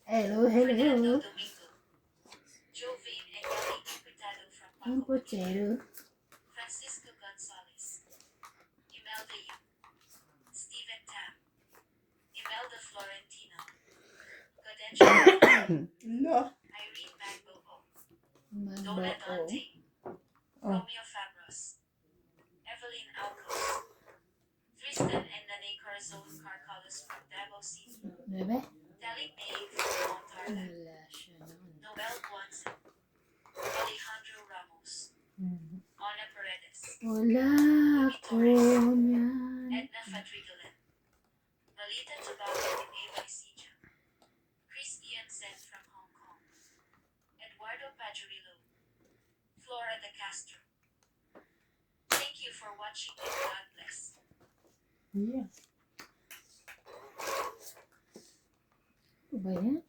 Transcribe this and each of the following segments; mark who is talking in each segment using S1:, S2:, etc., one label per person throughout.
S1: Hello, hello.
S2: Fernando Domingo, Jovain Egali Imputado from
S1: Ang
S2: Paco Manila,
S1: pochero.
S2: Francisco Gonzalez, Imelda Yu, Stephen Tam, Imelda Florentino, Gaudensio
S3: Lo.
S2: Irene Magbo O,
S1: Magbo
S2: Donna
S1: o.
S2: Dante,
S3: Oh.
S2: Romeo Fabros, Evelyn Alcos, Tristan and Nane Corazon Carcalos from Davao City,
S1: Bebe?
S2: Talik Naig from Montarla,
S1: Wala siya noon.
S2: Noel Guanzin, Alejandro Ramos, Ona Paredes,
S1: Wala ako niyan.
S2: Edna Fadrigolen, Malita Tobago and Ava Isija, Christian Sen from Hong Kong, Eduardo Pajarillo, Flora de Castro. Thank you for watching and God bless.
S3: Yeah.
S1: Ano ba yan?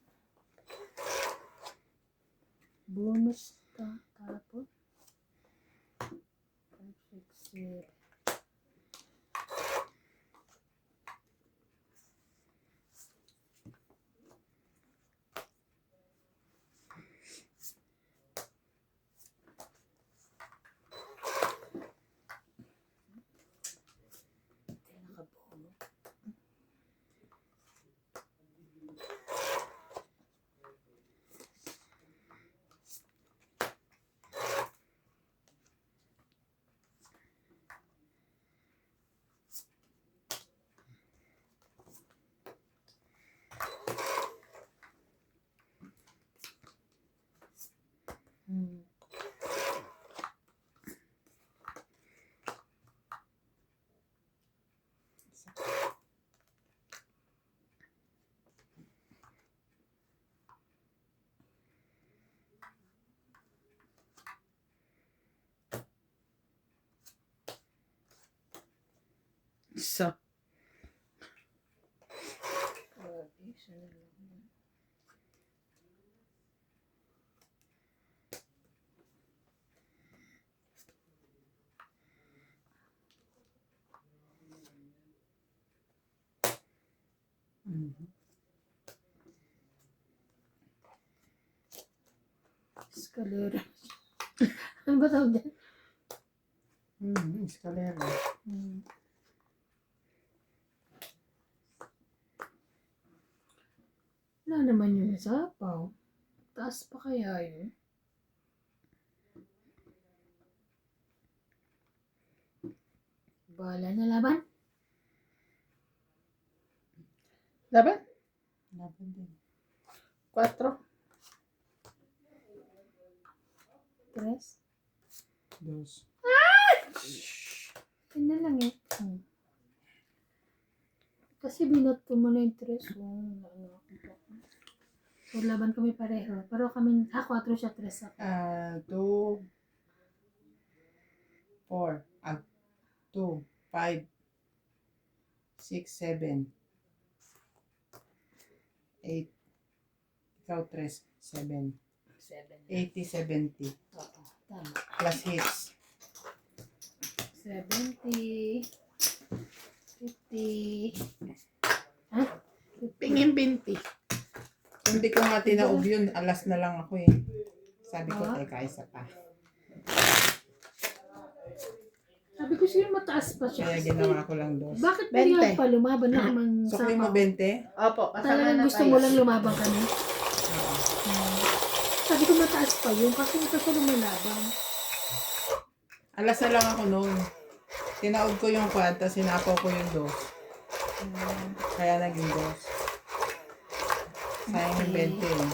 S1: Bonus ka kapon? 5, 6, 7. Nakabono.
S3: Isa.
S1: Isa na lang yan. Escalera. Ano ba tawag dyan?
S3: Escalera.
S1: Wala naman yung sapaw. Taas pa kaya yun? Bala na laban?
S3: Laban? Laban din. 4.
S1: 3?
S3: 2.
S1: Yan na lang eh. Kasi binat ko muna yung 3. So, laban kami pareho. Pero kami, 4 siya, 3 ako.
S3: 2, 4. 2, 5, 6, 7, 8. Ikaw 3, 7.
S1: 7.
S3: 80, 70.
S1: Oo, tama.
S3: Plus hits.
S1: 70. 50. Ha?
S3: Pingin 20. Hindi ko nga tinaob yun. Alas na lang ako eh. Sabi ko, teka, isa pa.
S1: Sabi ko siya mataas pa siya.
S3: Kaya ginawa ko lang 2.
S1: Bakit bigla
S3: 20.
S1: pa lumaban na kamang
S3: Sukli mo
S1: sapaw?
S3: 20?
S4: Opo, kasama
S1: Talagang
S4: na
S1: gusto
S4: tayo.
S1: mo lang lumaban kami?
S3: Oo.
S1: Sabi ko mataas pa yun kasi ito siya lumalaban.
S3: Alas na lang ako noon. Tinaob ko yung quad, tapos sinapaw ko yung 2. Kaya naging 2. Sayang yung 20 eh.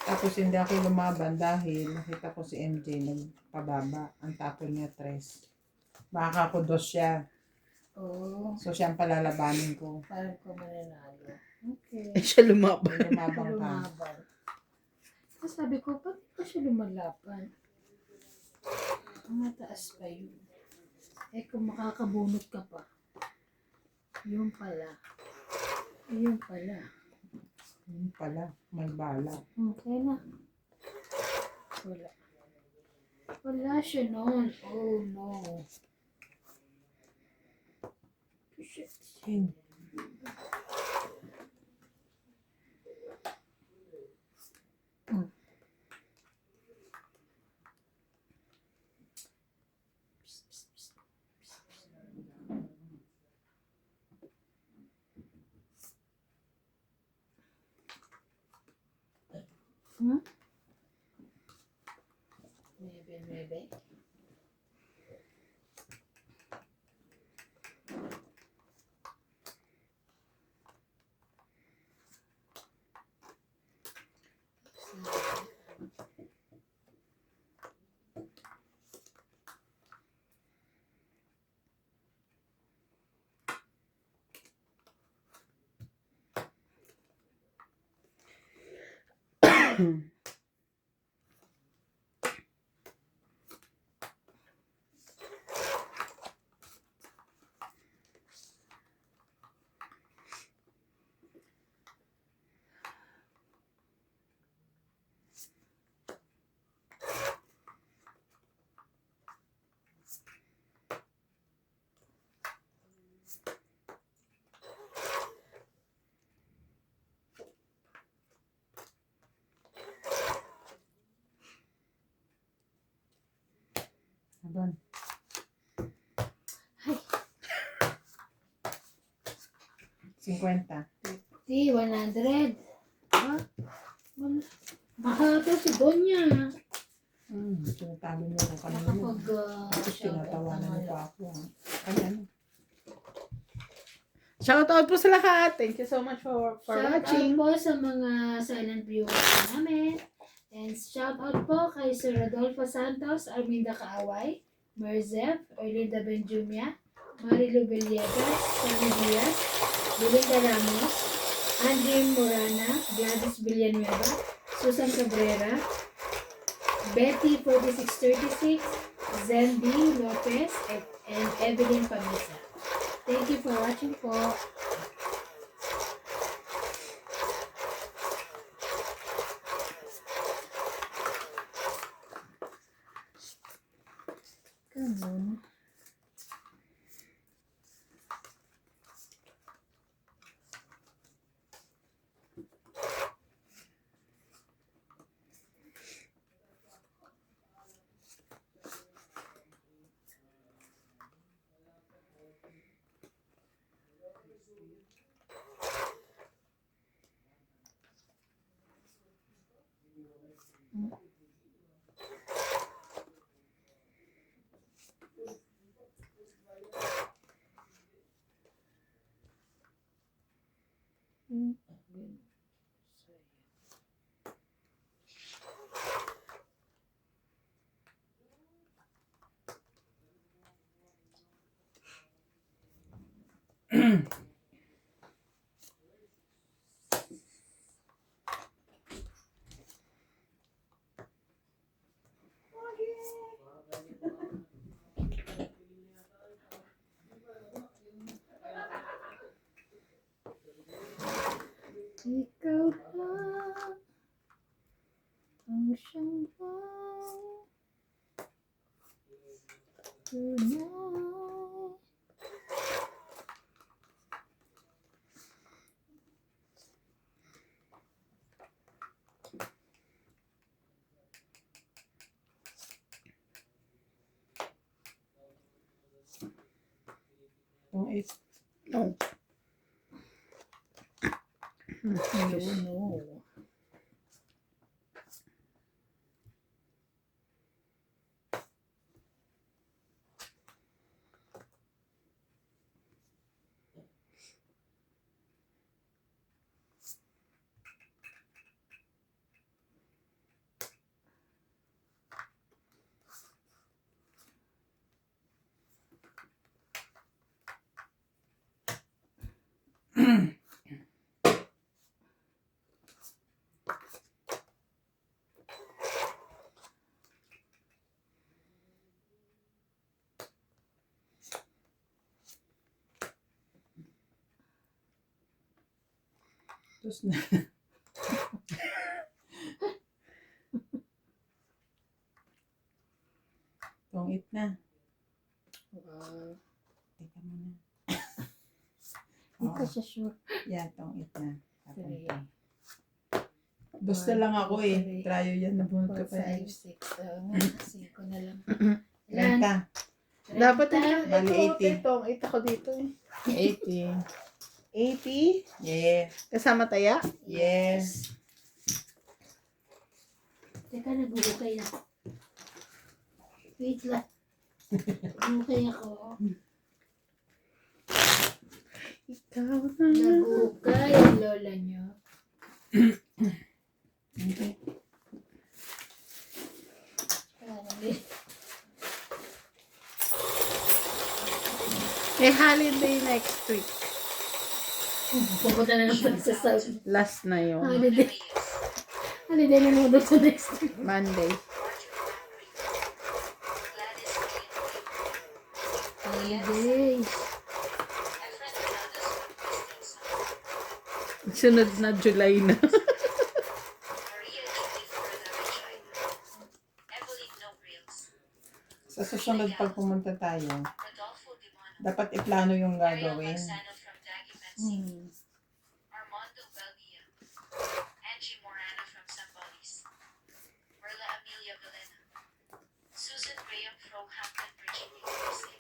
S3: Tapos hindi ako lumaban dahil nakita ko si MJ nagpababa. Ang tapon niya 3. Baka ako 2 siya.
S1: Oo.
S3: So siya ang palalabanin ko.
S1: Parang ko mananalo. Okay.
S4: Siya lumaban.
S3: Lumabang ka.
S1: Lumaban. Tapos sabi ko, bakit pa siya lumalaban? Ang mataas pa yun. Eh kung makakabunot ka pa. Yung pala. Yung pala.
S3: Yun pala, may bala.
S1: Okay na. Wala. Wala siya noon. Oh no. shit.
S3: Yun.
S1: Hmm? Maybe.
S3: Abon.
S1: Ay.
S3: 50.
S1: 100. Ha? Wala. Baka to si Donya.
S3: Sinatabi mo ako kanina.
S1: Nakapag
S3: Tapos
S1: shoutout
S3: tinatawanan
S1: na
S3: mo
S1: nga
S3: pa ako. Ano? Shoutout po sa lahat. Thank you so much for
S1: Shout
S3: watching.
S1: out po sa mga silent viewers namin. And shout out po kay Sir Rodolfo Santos, Arminda Kaaway, Merzef, Erlinda Benjumia, Marilu Villegas, Sammy Diaz, Belinda Ramos, Andrew Morana, Gladys Villanueva, Susan Cabrera, Betty 4636, Zen B. Lopez, and Evelyn Pamisa. Thank you for watching po. Ganun. Ikaw lang ang siyang tunay.
S3: Itong 8.
S1: No. No.
S3: Tapos na. Itong 8 na.
S1: Wow.
S3: Teka muna.
S1: Hindi ko
S3: Oo.
S1: siya sure.
S3: Yan, tong 8 na. Tapos
S1: Three.
S3: ito. Basta lang ako eh. Tryo yan. Nabunod ko
S1: 4,
S3: pa yan.
S1: 5, 6. Oo nga. 5 na lang. Ilan?
S3: 30.
S4: Dapat
S1: Renta.
S4: ito,
S3: Bali, 80.
S4: ito, ang 8 ako dito eh.
S3: 80.
S4: 80,
S3: Yeah.
S4: kasama taya.
S3: Yes.
S1: Teka, nag-uukay ako. Wait lang. Nag-uukay ako.
S4: Ikaw na.
S1: Nag-uukay ang lola nyo.
S3: Okay.
S4: May holiday next week.
S1: Pupunta na naman sa South.
S4: Last na yun.
S1: Holiday. Holiday na naman doon sa next week.
S4: Monday.
S2: Gladys
S1: Holiday.
S2: Efren Hernandez from Crystal Sun.
S4: Sunod na July na.
S2: Maria Julie Florida Regina. Evelyn Nobriels.
S3: Sa susunod pag pumunta tayo,
S2: Rodolfo Dimano.
S3: dapat iplano yung
S2: Ariel
S3: gagawin.
S2: Marzano from Dagi Pansy.
S1: Hmm.
S2: Armando Belgia. Angie Morano from Zambales. Merla Amelia Vilena. Susan Graham from Hampton, Virginia, USA.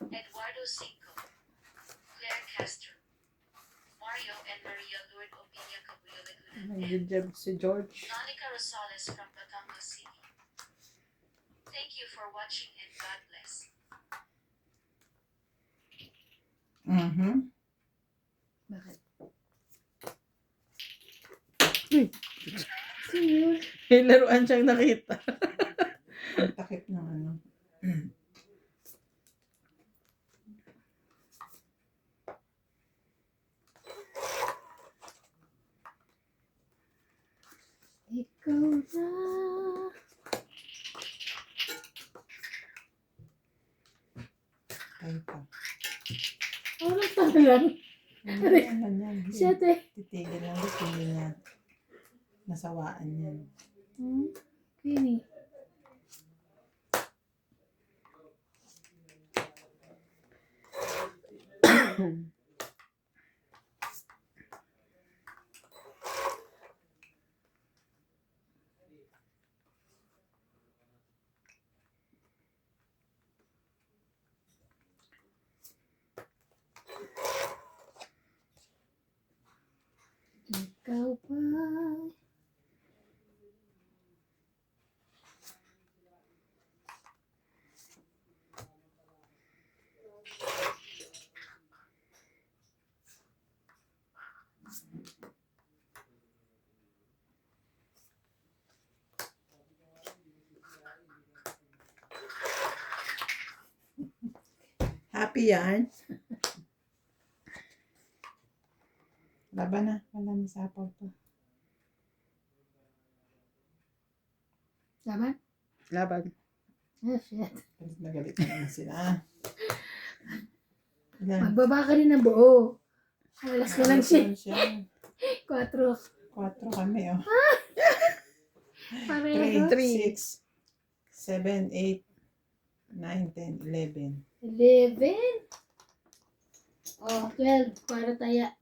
S2: Eduardo Cinco. Claire Castro. Mario and Maria Lourdes Opinia Cabuyo Laguna.
S4: Nag-job si George.
S2: Monica Rosales from Batangas City. Thank you for watching and God bless.
S3: Mhm.
S1: Bakit?
S4: Uy.
S1: Sino yun?
S4: May laruan siyang nakita.
S3: Ang takip ng ano.
S1: Ikaw na.
S3: Tayo pa.
S1: Oras pa lang.
S3: Yan, yan.
S1: Siya, te.
S3: Titigil lang dito. Hindi niya nasawaan yan.
S1: Hmm? Kini. Ikaw pa.
S3: Happy yan. Laban na. Wala na sapaw to.
S1: Laban?
S4: Laban.
S1: Oh, shit.
S3: Galit na galit na naman sila. Ilan?
S1: Magbaba ka rin ng buo. Alas ko lang siya.
S3: siya.
S1: 4.
S3: 4 kami, oh.
S1: Pareho.
S3: 3, 6, 7, 8, 9, 10, 11.
S1: 11. Oh, 12. Para taya.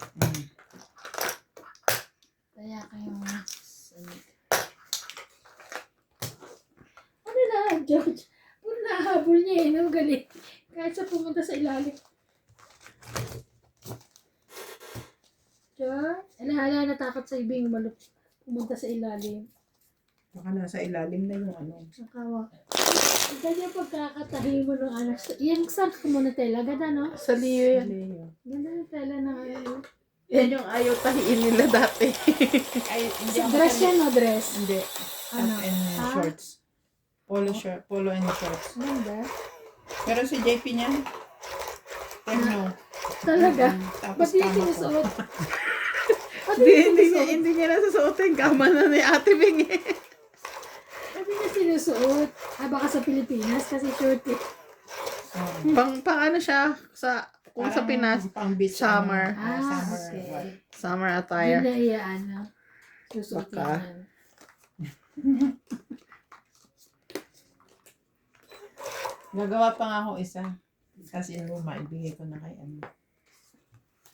S1: Taya kayong salit. Ano na, George? Puro nahabol niya eh. No? Galing. Kahit sa pumunta sa ilalim. George? Ala, natakot sa ibing maluk. Pumunta sa ilalim.
S3: Baka nasa ilalim na yung ano.
S1: Nakawa. Ganyan pagkakatahi mo ng anak. Yan, saan ko muna tela? Ganda, no?
S4: Sa Leo yan.
S3: Leo.
S1: Ganda yung tela ng ano.
S4: Yan yung ayaw tahiin nila dati.
S3: Ay, hindi ako
S1: Dress
S3: sanay-
S1: yan, no? Dress.
S3: Hindi.
S1: Ano?
S3: Top and
S1: Ah?
S3: shorts. Polo shirt, polo and shorts.
S1: Ganda.
S3: Pero si JP niya, terno.
S1: Talaga?
S3: Tapos
S1: Ba't yung
S3: kama ko.
S1: sinusuot? Ba't
S4: Hindi,
S1: yung
S4: hindi niya,
S1: sinusuot?
S4: hindi niya nasusuotin. Kama na ni Ate Bing eh.
S1: Ba't niya sinusuot? Ah, baka sa Pilipinas kasi short eh.
S4: Pang ano siya, kung sa
S3: Parang
S4: Pinas,
S3: pang beach,
S4: summer.
S3: ano,
S1: Ah,
S3: summer.
S1: okay.
S3: what?
S4: summer
S1: Hindi
S4: attire.
S1: na iya, ano. Susuotin
S4: Baka.
S1: yan.
S3: Gagawa pa nga ako isa. Kasi yung luma, ibigay ko na kay ano.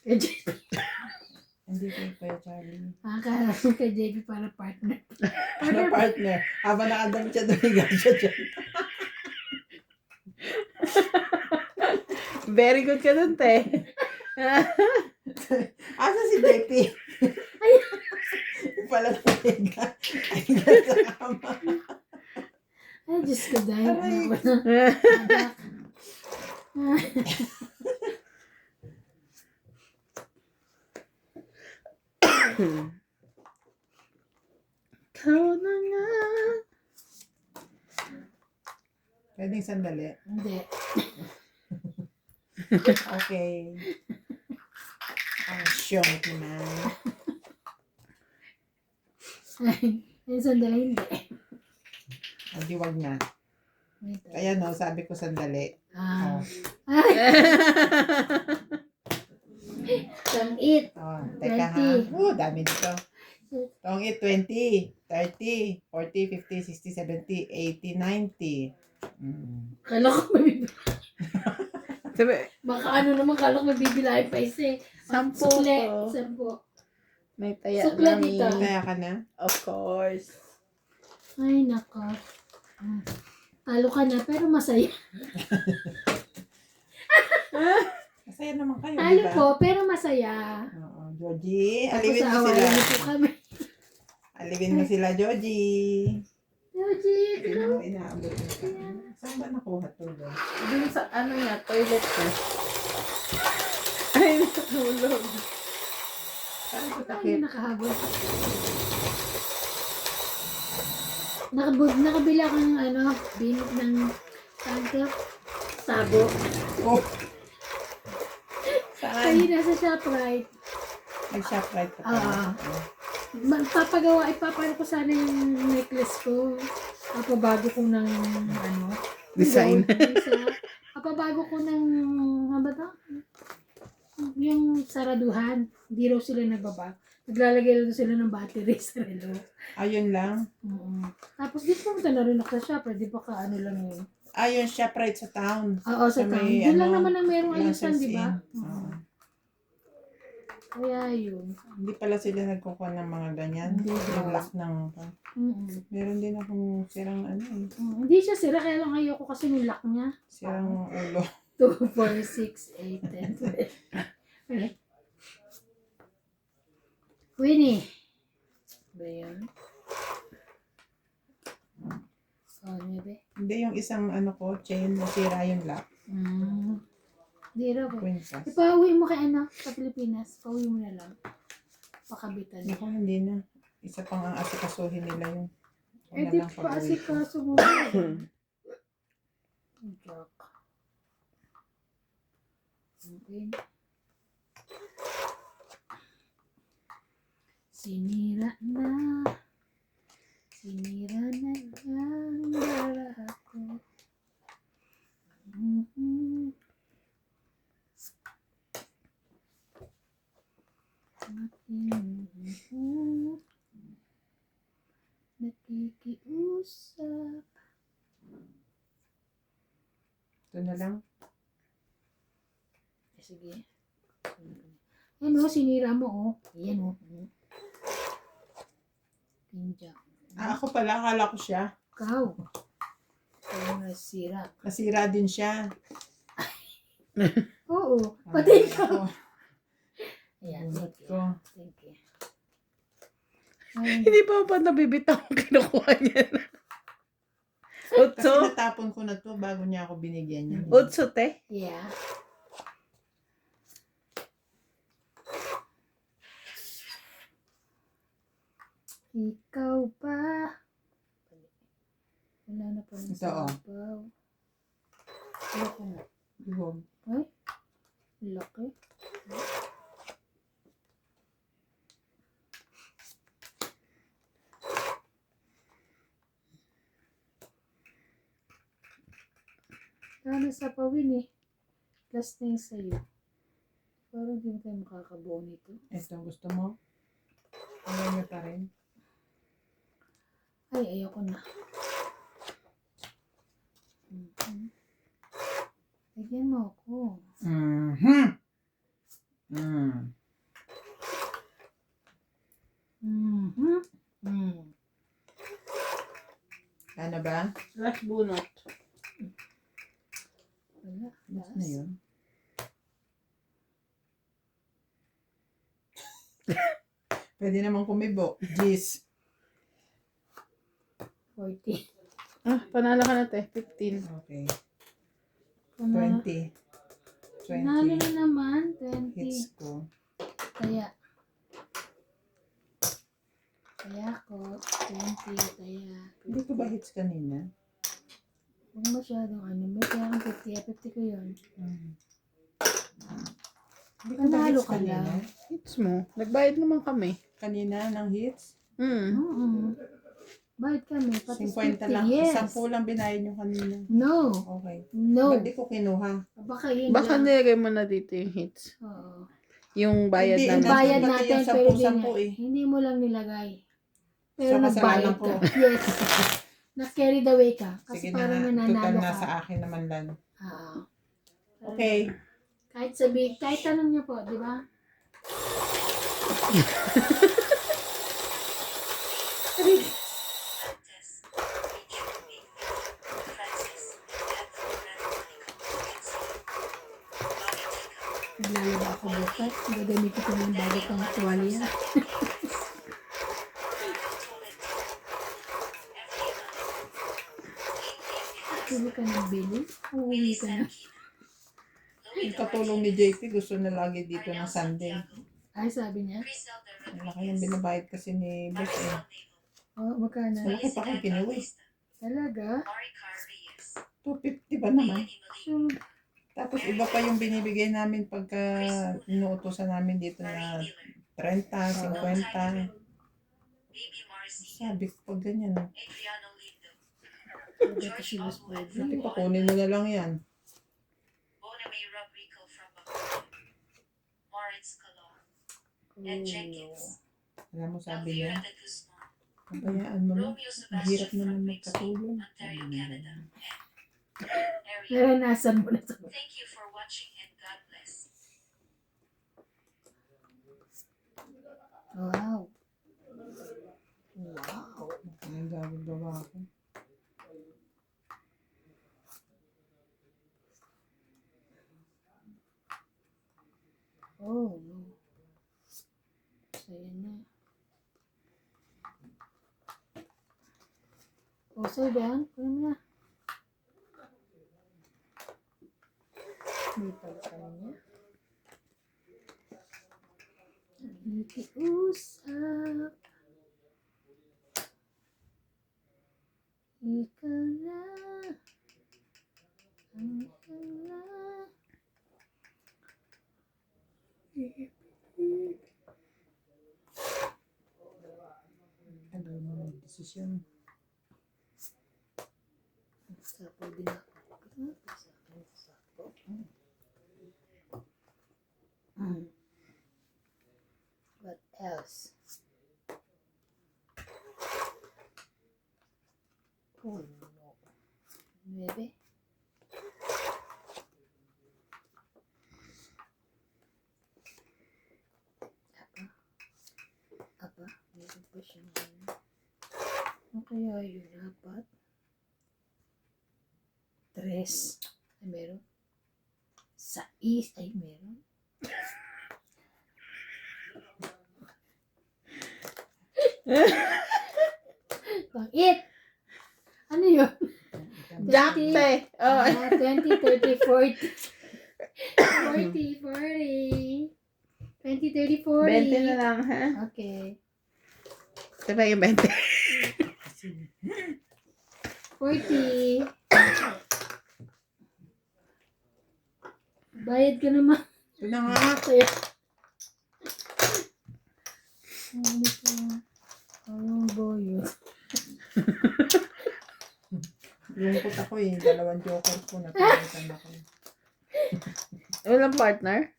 S1: Kay JP.
S3: Hindi kay Kuya Charlie.
S1: Akala ko kay JP para partner.
S3: Ano partner? Habang nakadamit siya, dumiga siya dyan.
S4: Very good ka dun, te.
S3: Asa si JP? Pala dumiga. Ay, sa kama.
S1: Ay, Diyos ko dahil.
S3: Aray.
S1: Ano ko na.
S4: Ikaw na nga.
S3: Pwedeng sandali.
S1: Hindi.
S3: Okay. Ang syong naman.
S1: Ay, sandali hindi.
S3: Hindi, wag na.
S1: Wait.
S3: Kaya no, sabi ko sandali.
S1: Ah.
S3: Oh.
S1: Ay, tangit.
S3: Oh, teka ha.
S1: 20.
S3: Dami dito. Tong 20, 30, 40, 50, 60, 70, 80, 90.
S1: Kala ko mabibili.
S4: Sabi,
S1: Baka ano naman, kala ko mabibilahin pa isa eh.
S4: 10
S1: Sukle.
S4: ko.
S1: 10.
S4: May taya
S1: Sukla
S4: na
S1: dito.
S4: mi.
S3: Kaya ka na?
S4: Of course.
S1: Ay, nako. Talo ka na, pero masaya.
S3: Masaya naman kayo,
S1: Talo
S3: di ba?
S1: po, pero masaya.
S3: Oo, Georgie.
S1: Tapos
S3: Alibin mo
S1: sa
S3: sila.
S1: awayan niyo po kami.
S3: Alibin mo sila, Georgie.
S1: Yoji,
S3: Ano mo inaabot mo ka? Saan ba nakuha to? Ba?
S4: Dun sa ano niya, toilet ko. Ay, natulog.
S3: Saan ko
S1: ay,
S3: takip?
S1: nakahabol. Nakabila kang ano, binit ng tangka. Sabo.
S3: Oh,
S4: Saan?
S1: Ay, nasa ShopRite.
S3: nag-shoprite ka
S1: Ah.
S3: pala.
S1: Ipapano ko sana yung necklace ko. Papabago ko ng ano.
S4: Design.
S1: Papabago ko ng, ano ba to? Yung saraduhan. Hindi raw sila nagbaba. Naglalagay lang sila ng battery sa relo.
S3: Ayun lang.
S1: Tapos dito pumunta na rin ako sa shop. Di ba ka ano lang yun?
S3: Ayun, shoprite sa town.
S1: Oo, sa
S3: Sa
S1: town.
S3: may,
S1: Doon lang
S3: ano,
S1: naman ang merong ayusan,
S3: Glasses
S1: di ba?
S3: Inn. Oo.
S1: Kaya yun.
S3: Hindi pala sila nagkukuha ng mga ganyan.
S1: Hindi
S3: Yung
S1: ba?
S3: lock ng...
S1: Mm-mm.
S3: Meron din akong sirang ano eh.
S1: Hindi siya sira, kaya lang ayoko kasi yung lock niya.
S3: Sirang ulo.
S1: 2, 4, 6, 8, 10, 12. Winnie. Ba yun? Oh, nebe.
S3: Hindi yung isang ano ko, chain, nasira yung lock.
S1: Hindi raw ba?
S3: Princess.
S1: Ipauwi mo kay ano, sa Pilipinas. Pauwi mo na lang. Pakabitan.
S3: Ako hindi na. Isa pang ang asikasuhin nila yung...
S1: Eh,
S3: Una
S1: di
S3: lang
S1: pa
S3: pag-uwi
S1: kasi
S3: ko.
S1: kaso mo. Joke. Okay. Sinira na. Sinira na ang dala ko. Nakikiusap.
S3: Ito na lang.
S1: Sige. Yan o, sinira mo o. Yan o. Pinja.
S3: Ako pala, akala ko siya.
S1: Ikaw. Ikaw nasira.
S3: Nasira din siya.
S1: Oo. Pati ikaw.
S3: Ako,
S1: Ayan,
S3: bunot
S1: thank you.
S3: ko.
S1: Thank you. Ay,
S4: Hindi pa nabibitaw ang kinukuha niya na.
S3: Kasi
S4: Utso?
S3: natapon ko na to bago niya ako binigyan niya.
S4: Utso, te?
S1: yeah. Ikaw pa. Wala na pa ng
S3: Ito, oh.
S1: sabaw. Laki na.
S3: Bihog.
S1: Ay, laki. Ano sa pawin eh. Last na yung sa'yo. Parang di mo tayo makakabuo nito.
S3: Ito, gusto mo? Ayaw niyo pa rin.
S1: Ay, ayoko na. Lagyan mo ako.
S3: Mhm. Mm. Ano ba?
S4: Last bunot.
S1: Wala.
S3: Last na yun. Pwede naman kumibo. Jeez.
S1: 40.
S4: Ah, panalo ka na, te. 15.
S3: Okay.
S1: Panalo
S3: 20.
S1: Panalo
S3: 20.
S1: na naman. 20.
S3: Hits ko.
S1: Kaya. Kaya ko. 20. Kaya.
S3: Hindi ko ba hits kanina?
S1: Huwag masyadong ano. May kaya kang 50. 50 ko yun.
S3: Hindi ko ba
S1: Panalo
S3: hits
S1: ka
S3: kanina?
S1: lang.
S4: Hits mo. Nagbayad naman kami.
S3: Kanina ng hits?
S1: Oo. Bayad kami. Pati
S3: 50
S1: 50.
S3: lang.
S1: Yes.
S3: 10 lang binayad nyo kanina.
S1: No.
S3: Okay.
S1: No.
S3: Ba't di ko kinuha?
S1: Baka yun
S4: Baka
S1: lang.
S4: nilagay mo na dito yung hits.
S1: Oo.
S4: Yung bayad
S3: Hindi,
S4: namin.
S1: Bayad
S3: Pati
S1: natin
S3: yung
S1: pero di
S3: 10-10
S1: na,
S3: eh.
S1: hindi mo lang nilagay. Pero
S3: So,
S1: nagbayad
S3: kasalanan
S1: ka.
S3: ko.
S1: Yes. Na-carry the way ka. Kasi
S3: Sige na
S1: parang
S3: nga. Total
S1: nananalo
S3: na
S1: ka.
S3: sa akin naman lang.
S1: Ah.
S3: Okay.
S1: Kahit tanong niyo po, di ba?
S2: Dantes, Rachel Big, Francis, and Florent Monica Wilkinson. Bobby Jacob,
S1: Naglalaba ako bukas. Gagamitin ko ng bago pang tuwalya. Bili ka ng bili. Uuwi ka na.
S3: Yung katulong ni JP, gusto na lagi dito ng Sunday.
S1: Ay, sabi niya.
S3: Malaki yung binabayad kasi ni Boss eh.
S1: Oh, magkano?
S3: Malaki pa kang kinuwi.
S1: Talaga?
S3: 250 ba naman?
S1: So,
S3: Tapos iba pa yung binibigay namin pagka inuutosan namin dito na 30, 50. Sabi ko pag ganyan,
S1: pwede ko si Luz pwede.
S3: sabi ko kunin mo na lang yan.
S2: And Jenkins,
S3: Alam mo sabi niya,
S2: Elvira de Guzman,
S3: kabayaan mo na.
S2: Romeo
S3: Ang hirap
S2: Sebastian
S3: naman
S2: from Bixby,
S3: magkatulong.
S2: Ontario, Canada, and Ariel.
S1: Naranasan mo na sa
S2: Thank you for watching and God bless.
S1: Wow. Wow.
S3: Ang gagawa ko.
S1: Oh, no. Saya na. Oh, sa'yo ba yan? Kunin mo na. May palitan niya. Nakikiusap. Ikaw na. Ang na.
S3: Ano mo yung desisyon?
S1: Sapo din ako. Sapo. What else? Oh no. 9. Apa, meron pa siyang ano. Ano kaya yun? Apat? 3. Ay, meron? 6. Ay, meron? Pang-it! Ano yun?
S4: Jack, te. Oh.
S1: 20, 30, 40. 40, 40. 20, 30, 40.
S4: 20 na lang, ha?
S1: Okay.
S4: Ito ba yung 20?
S1: 40. Bayad ka naman.
S3: Ito na nga.
S1: Kaya. Ano ka? Anong boyo?
S3: Lungkot ako eh. 2 joker ko. Napilitan ako.
S4: Walang partner?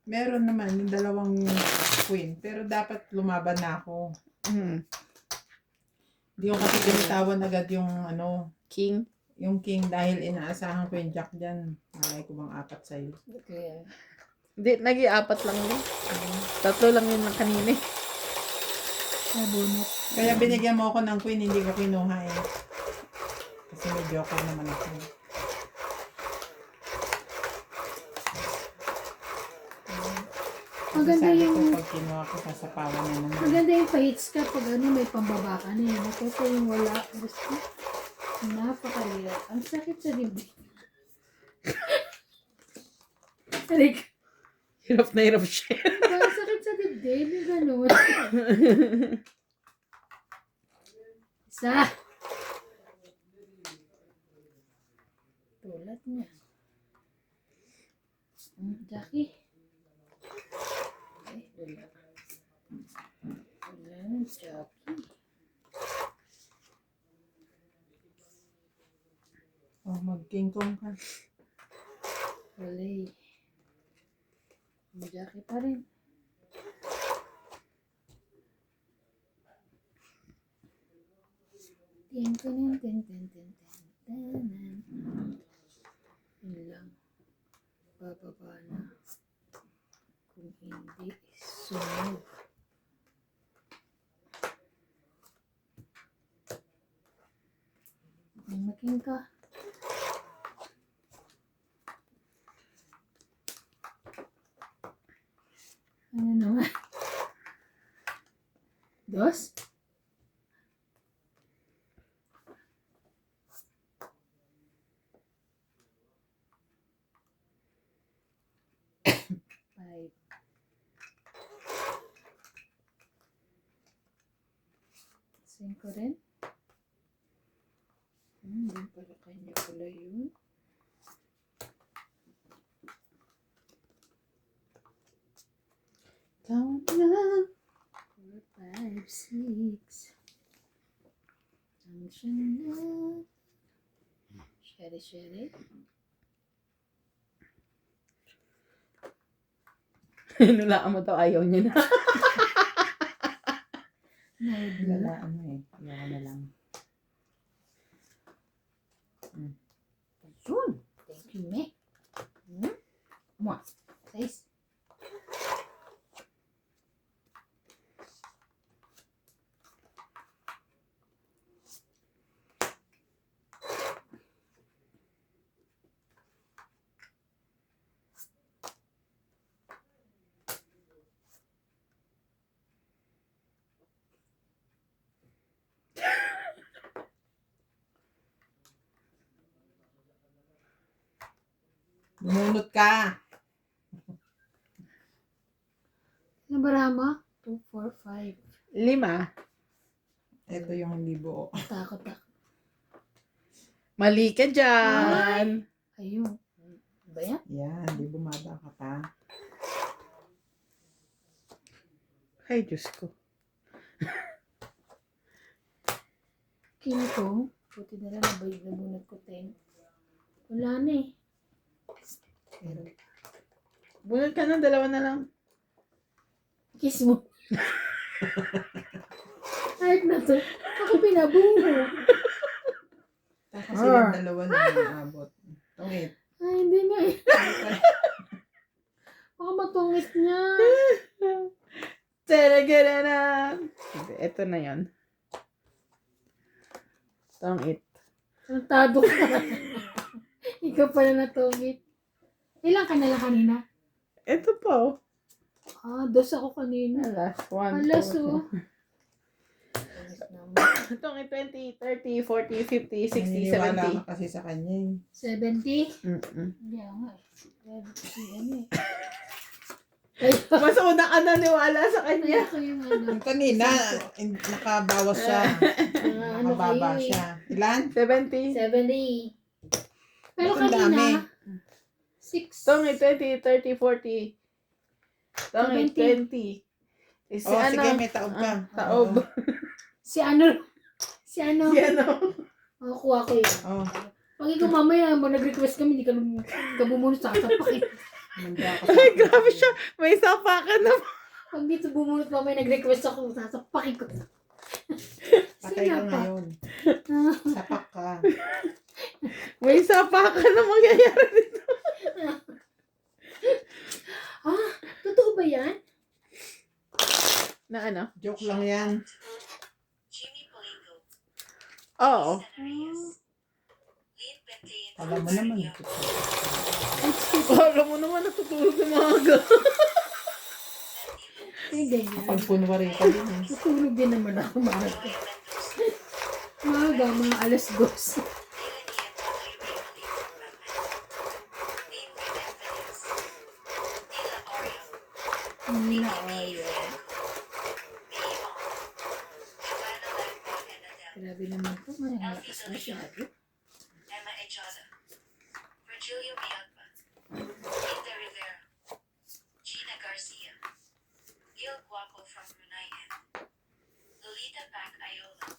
S3: Meron naman yung 2 queen. Pero dapat lumaban na ako. Hindi ko kasi binitawan agad yung ano,
S4: King?
S3: yung king dahil inaasahan ko yung jack dyan. Malay ko bang 4 sa'yo.
S1: Okay.
S4: Hindi, nag-i-4 lang yun. 3 lang yun ng kanina.
S1: Nabunot.
S3: Kaya binigyan mo ako ng queen, hindi ko kinuha eh. Kasi may joker naman ako.
S1: Maganda
S3: Sabi ko,
S1: yung
S3: pag kinuha ko, sasapawan na naman.
S1: maganda yung pa-hits ka pag ano, may pambaba ka na eh. Kasi yung wala, gusto, napakalirap. Ang sakit sa dibdib. Arik,
S4: Hirap na hirap siya.
S1: ang sakit sa dibdib, yung gano'n. Isa. Tulad niya. Jackie. Ay, wala. Wala na, Jackie.
S3: Oh, mag-king kong ka.
S1: Wala eh. Jackie pa rin. Tin, tin, tin, tin, tin, tin, tin. Yun lang. Bababa na. Kung hindi, sunog. Making ka. Ano naman? Dos? Five. Cinco rin? Hindi pala kanya pala yun.
S4: Count na.
S1: 4, 5, 6. Ang siya na. Shere.
S4: Nulaan mo daw, ayaw niya na.
S3: Lalaan mo eh. Ayaw na lang.
S1: Ayun. Thank you, me. Mwah. 6.
S3: Bumunot ka.
S1: Nabarama? 2, 4, 5.
S4: 5.
S3: Ito yung libo.
S1: Takot ako.
S4: Mali ka dyan.
S1: Ayun. Ba yan?
S3: Yan, di bumaba ka pa.
S4: Ay, Diyos ko.
S1: Kinito. Buti na lang nabayad na bunot ko 10. Wala na eh. Pero,
S4: Bunod ka ng 2 na lang.
S1: kiss mo. Ayok na to. Ako pinabungo.
S3: Kasi yung dalawa na naabot. Tungit.
S1: Ay, hindi na eh. Baka matungit niya.
S4: Tara-gara-ra. Ito na yon. Tangit.
S1: Tantado ka. Ikaw pala natungit. Ilan ka na lang kanina?
S4: Ito po.
S1: Dos ako kanina.
S4: Alas. 1,
S1: Alas
S4: 2,
S1: oh.
S4: Tungit 20, 30, 40, 50, 60,
S3: Naniniwala
S4: 70.
S3: ka kasi sa kanya eh.
S1: 70?
S4: Mm-mm.
S1: Hindi nga eh. Si ano eh.
S4: Mas una ka naniwala sa kanya.
S1: Kaya ko yung ano.
S3: Yung kanina, nakabawas siya.
S1: Ano
S3: Nakababa
S1: kayo eh.
S3: siya. Ilan?
S4: 70.
S1: 70. Pero
S3: Ba't ang dami?
S1: kanina, 6.
S4: Tungit 20, 30, 40. Tungit 20. Eh, si
S3: Oh,
S4: ano?
S3: sige, may taob ka.
S4: Taob.
S3: Oo.
S1: Si ano? Si ano?
S4: Si ano?
S1: Kuha ko yun.
S3: Oh,
S1: Pag ikaw mamaya, nag-request kami, hindi ka bumunot sa kasapakin.
S3: manda ka
S4: Ay, grabe siya. May sapa ka na.
S1: Pag dito bumunot mamaya, nag-request ako, sasapakin ko.
S3: Patay ka
S1: Sino pa?
S3: ngayon. Sapak ka.
S4: May sapa ka na mangyayari dito.
S1: Totoo ba yan?
S4: Na ano?
S3: Joke lang yan.
S4: Oo.
S2: Cenarius. Lead Bentayin
S3: Alam mo naman.
S4: Alam mo naman, natutulog ng maaga.
S1: Ay, ganyan.
S3: Pag punwari ka din eh.
S1: Tutulog din naman ako maaga.
S2: Joya Mendoza.
S1: Maaga, mga alas 2.
S2: Melanie and Patoy Raymond Batman. Dave Redenfeliz. Nila Oreo.
S1: Nila
S2: Nikki
S1: Oreo.
S2: Fianco. May Ong. Joanna Lampon and Adele.
S1: Grabe naman po, mga lakas masyado.
S2: Emma Ejada. Virgilio Villalba. Linda Rivera. Gina Garcia. Gil Guapo from Brunei and Lolita Pac Iola.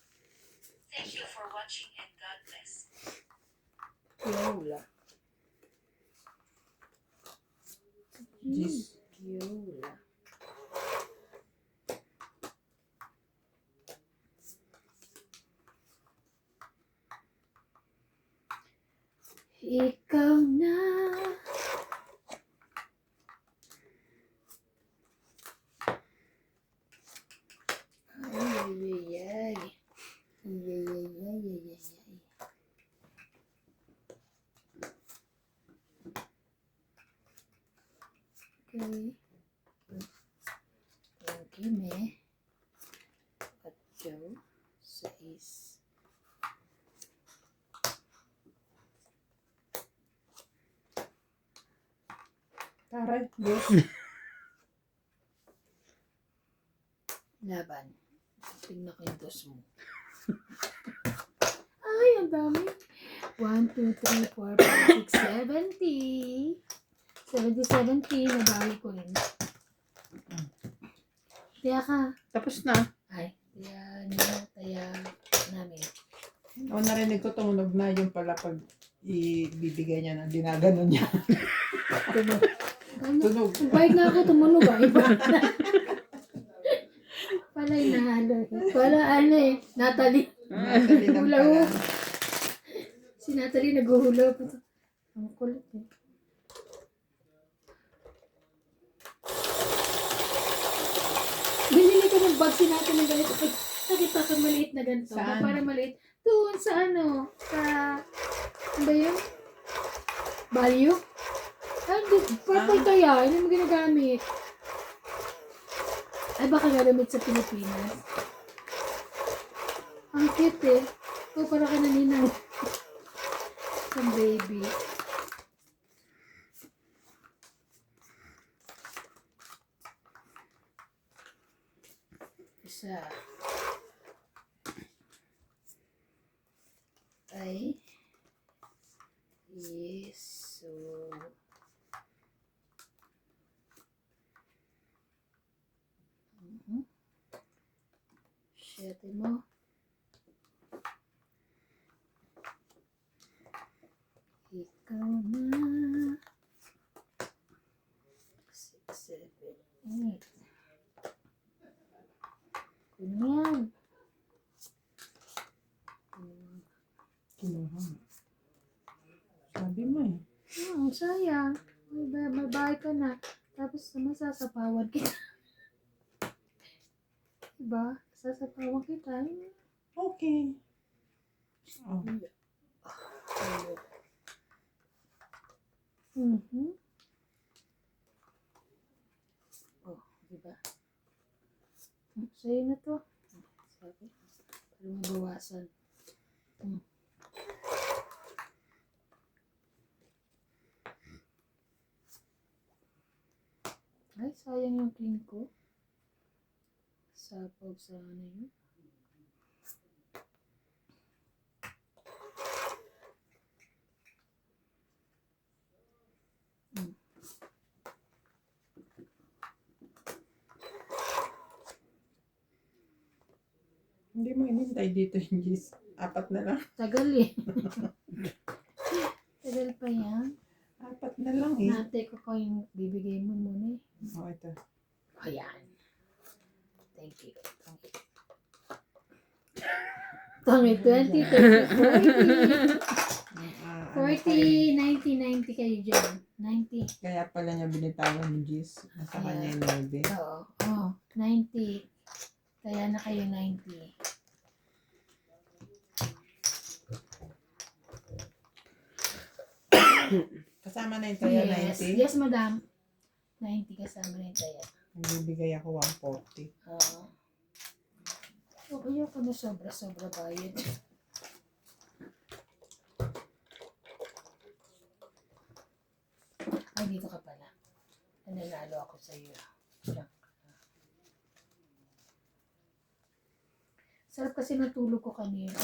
S2: Thank you for watching and God bless.
S1: Yola.
S3: Jeez.
S1: Yola. Ikaw na. Ay, ay, ay. Ay, ay, ay, ay, ay, ay, ay. Okay. Thank you, me. 8, 6.
S3: Taray, Diyos.
S1: Laban. Tingnan ko yung dos mo. Ay, ang dami. 1, 2, 3, 4, 5, 6, 70. 70, nabali ko rin. Kaya ka.
S4: Tapos na.
S1: Ay, kaya namin.
S3: O narinig ko tumunog na yung pala pag ibibigay niya na ginaganon niya.
S1: Tunog. Ano?
S3: Tunog.
S1: Bayad na ako tumunog ah. Iba na. Palay na ano. Pala ano eh. Natalie.
S3: Natalie lang
S1: Hula
S3: pala.
S1: hoop. Si Natalie naghuhula po. Ang kulit eh. Binili ko ng bag si Natalie ng ganito. Ay, nakita ko maliit na ganito.
S3: Saan?
S1: Parang maliit. Doon sa ano. Sa, ano ba yun? Value? Ay, purple kaya. Hindi mo ginagamit. Ay, baka gagamit sa Pilipinas. Ang cute eh. Ito para ka naninang. Some baby. Isa. Ay. Yes. So. Shete mo. Ikaw na. 6, 7, 8. Ganyan.
S3: Kinuha. Sabi mo eh.
S1: Sayang. May bahay ka na. Tapos naman sasapawan kita. Diba? Sasapawan kita.
S3: Okay. Oh.
S1: Mhm. Oh, diba? Sa'yo na to. Sabi. Para mabawasan. Ay, sayang yung clean ko. Sapaw sana yun.
S3: Hindi mo inintay dito yung Gis. 4 na lang.
S1: Tagal eh. Tagal pa yan.
S3: 4 na lang eh.
S1: Nate ko yung bibigay mo muna eh.
S3: Oh, ito.
S1: Ayan. Thank you. Tangi, 20, 30, 40. 40, 90, 90 kayo dyan. 90.
S3: Kaya pala niya binitawan ni Gis. Nasa kanya yung 9.
S1: Oo. Oh, 90. Kaya na kayo 90.
S3: Kasama na yung tayo,
S1: Yes.
S3: 90.
S1: Yes, madam. 90 kasama na yung taya.
S3: Nagbibigay ako 140.
S1: Okay ako na sobra-sobra bayad. Ay, dito ka pala. Nanalo ako sa iyo. Diyan ka. Sarap kasi natulog ko kanina.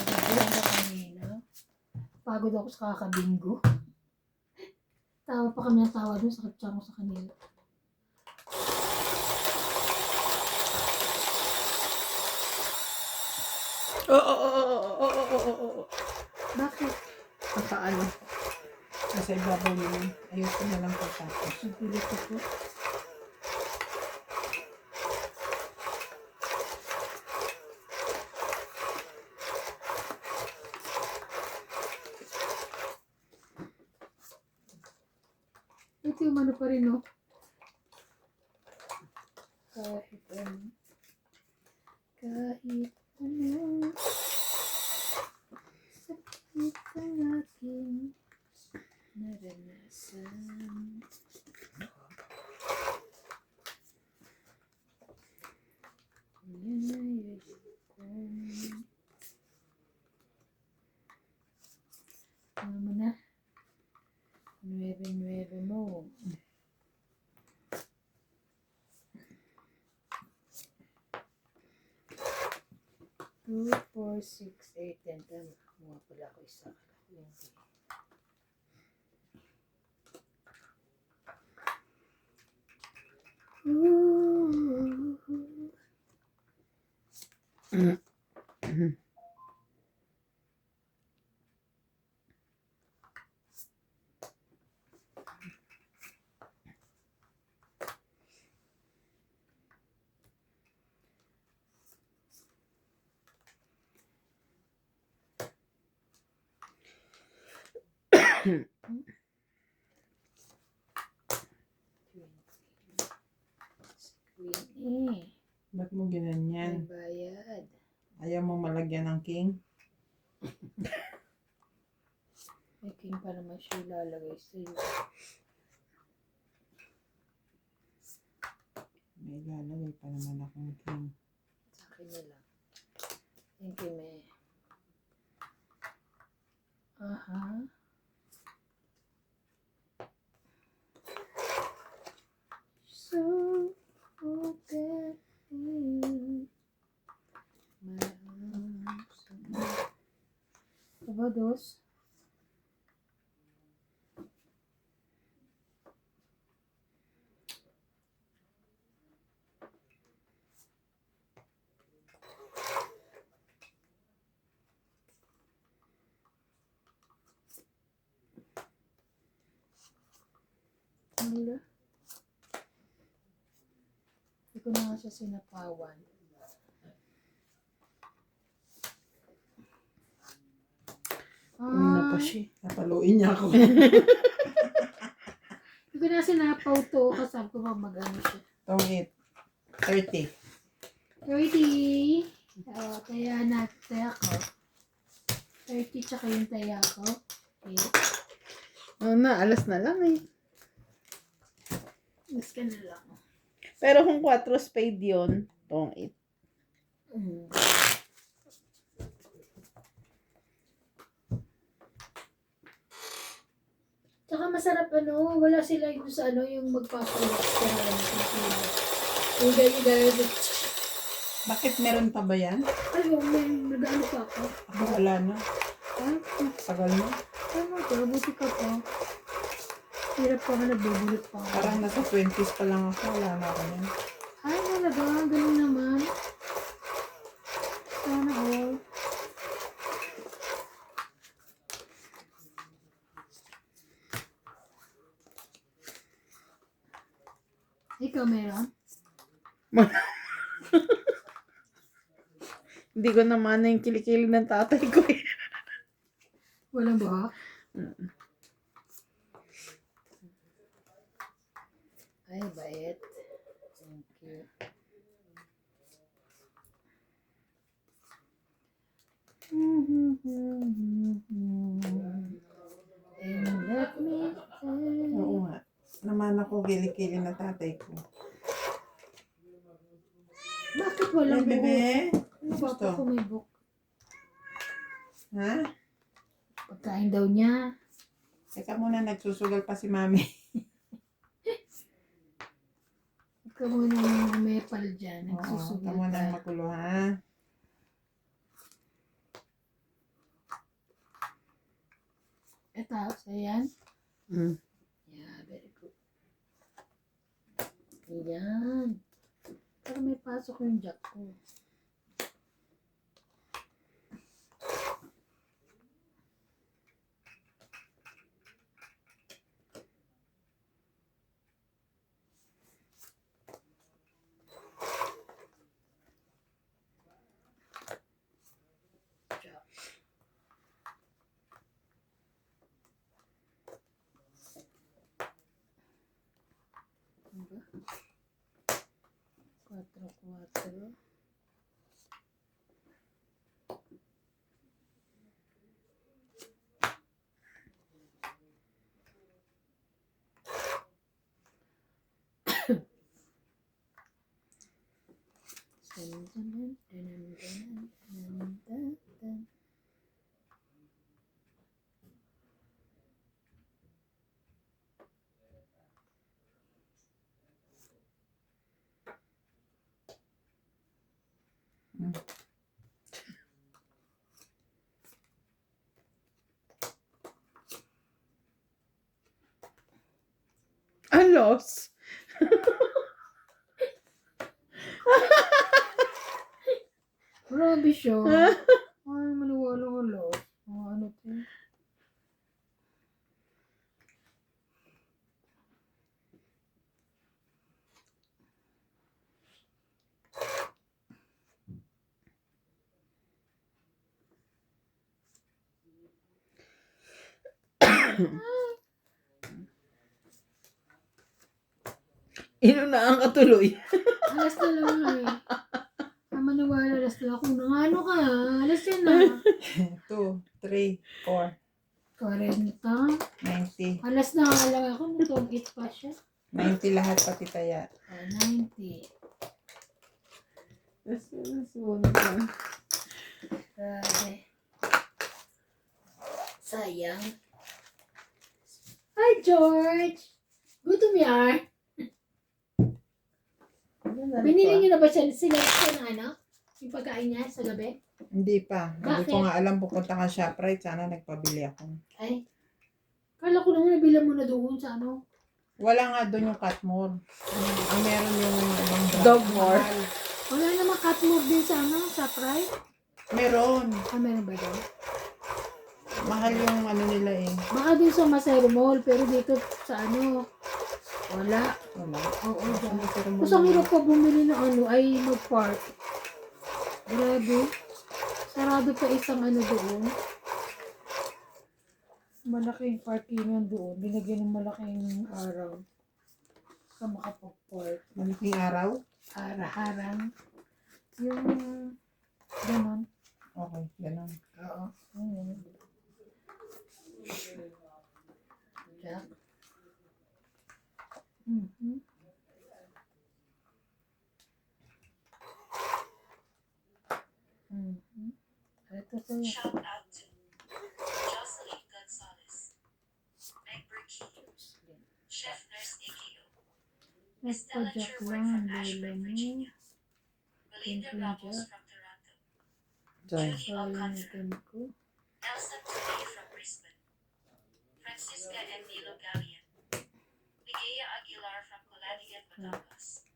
S1: Pagod ako sa kakabinggo. Tawa pa kami ng tawa doon. Sakit siya ako sa kanila. Bakit?
S4: Nakaano.
S3: Nasa ibabaw yun. Ayoko na lang pagtapos.
S1: Nagulit ako. Ito yung ano pa rin, no? Kahit ano. Kahit ano. Sakit ang aking naranasan. Yan ay ayokong. Ano mo na? 9 mo. Two, 4, 6, 8, 10. Tama. Mga pala ako isa. Ooh. Queen
S3: Ba't mo
S1: may
S3: ginanyan?
S1: bayad.
S3: Ayaw mo malagyan ng king?
S1: May king pa naman siya ilalagay sa'yo.
S3: May lalagay pa naman akong king.
S1: Sa akin na lang. Thank you, me. Aha. So, forget me. My arms. Diba, dos? Wala. Hindi ko na nga siya sinapawan.
S4: Una pa siya.
S3: Napaluin niya ako.
S1: Hindi ko na sinapaw to kasi ko mag-ano siya.
S3: Itong 30.
S1: 30. Kaya natin ako. 30 tsaka yung taya ko. Okay.
S4: Alas na lang eh.
S1: Mas ka na lang.
S4: Pero kung 4 spade yun, tong 8.
S1: Mm. Tsaka masarap wala sila yung sa yung magpapalas ka na lang sa sila. Yung
S3: Bakit meron pa ba yan?
S1: Ayun, may nag-ano pa ako.
S3: Ako wala na.
S1: Ay,
S3: Tagal na.
S1: ano to, buti ka pa. Hirap pa nga, nagbubulot pa ako.
S3: Parang nasa 20s pa lang ako. Wala na ako yan.
S1: Ay, talaga, galing naman. Sana all. Ikaw meron?
S4: Hindi ko naman na yung kilikili ng tatay ko eh.
S1: Walang buha? Ay, bait. Thank you. And let me
S3: ko, kilikili na tatay ko.
S1: Bakit walang buhok?
S3: Bebe?
S1: Ano ba
S3: Gusto?
S1: kung may buhok?
S3: Ha?
S1: Pagkain daw niya.
S3: Teka muna, nagsusugal pa si mami.
S1: Ikaw muna yung umepal dyan.
S3: Oo,
S1: Nagsusugal
S3: ikaw muna
S1: pa.
S3: magulo, ha?
S1: Ito, ayan.
S3: Mm.
S1: Yeah, very good. Ayan. Pero may pasok yung jack ko. Jack. Ano ba? 4-4.
S4: Alos.
S1: Grabe siya. Ay, maniwala ko lo. Ano to?
S4: Inunaan ka tuloy.
S1: Alas na lang eh. Maniwala, alas na ako. Ano ka? Alas yan na.
S3: 2, 3, 4,
S1: 40.
S3: 90.
S1: Alas na nga lang ako. Natugit pa siya.
S3: 90 lahat pati taya.
S1: 90. Grabe. Sayang. Hi, George! Gutom yan. Binili niyo na ba sila ng ano? Yung pagkain niya sa gabi?
S3: Hindi pa. Hindi
S1: Bakit?
S3: ko nga alam pupunta ka Shoprite. Sana nagpabili ako.
S1: Ay. Kala ko naman nabilang mo na doon sa ano.
S3: Wala nga doon yung Catmore. Ang meron yung ibang brand.
S4: Dogmore.
S3: Mahal.
S1: Wala naman cut move din sa ano, sa Pride.
S3: Meron.
S1: Ah, meron ba doon?
S3: Mahal yung ano nila eh.
S1: Baka din sa Masero Mall, pero dito sa ano, wala.
S3: Wala.
S1: Oo, dyan.
S3: Pero
S1: Tapos ang hirap pa bumili ng ano, ay mag-park. Grabe. Sarado pa isang ano doon. Malaking parkingan doon. Binagyan ng malaking araw. Ka makapag-park.
S3: Malaking araw?
S1: Harang. Yung ganon.
S3: Okay, ganun.
S1: Oo. Ayun. Jack. Mhm. Mhm. Ito sa'yo.
S2: Shout out to Jocelyn Gonzalez, Meg Burkey, Chef Nurse AKO, Estella
S1: Nagpa-jack
S2: Sherwood
S1: lang,
S2: from
S1: lola
S2: Ashburn,
S1: mo.
S2: Virginia, Belinda
S1: Thank you,
S2: Ramos
S1: Jack.
S2: from Toronto,
S3: Joy.
S2: Julie Alcantara,
S1: Salimutan ko.
S2: Elsa Today from Brisbane, Francisca and Nilo Gallian, Ligaya Aguilar from Caladian, Batangas,